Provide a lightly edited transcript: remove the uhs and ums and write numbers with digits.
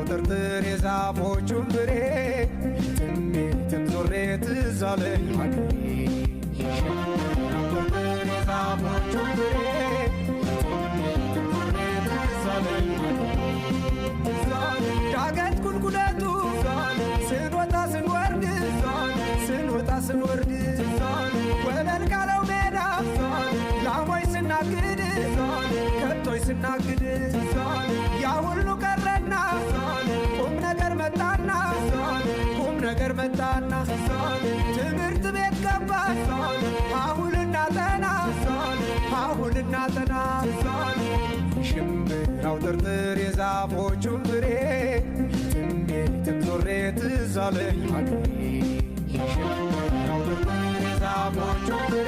ጥርጥር የዛፎቹን ፍሬ የትም ዞሬ ትዝ አለኝ ሀገሬ የሽምብራው ጥርጥር የዛፎቹን ፍሬ የትም ዞሬ ትዝ አለኝ ሀገሬ ዳገት ቁልቁለቱ ስንወጣ ስንወርድ ስንወጣ ስንወርድ ወለል ካለው ሜዳ ላሞች ስናግድ ከብቶች ስናግድ ያ ሁሉ ቀረና ቁም ነገር መጣና ቁም ነገር መጣና ትምህርት ቤት ገባን አሁን እናጠና አሁን እናጠና ሽምብራው ጥርጥር የዛፎቹን ፍሬ የትም ዞሬ ትዝ አለኝ ሀገሬ የሽምብራው ጥርጥር የዛፎቹን ፍሬ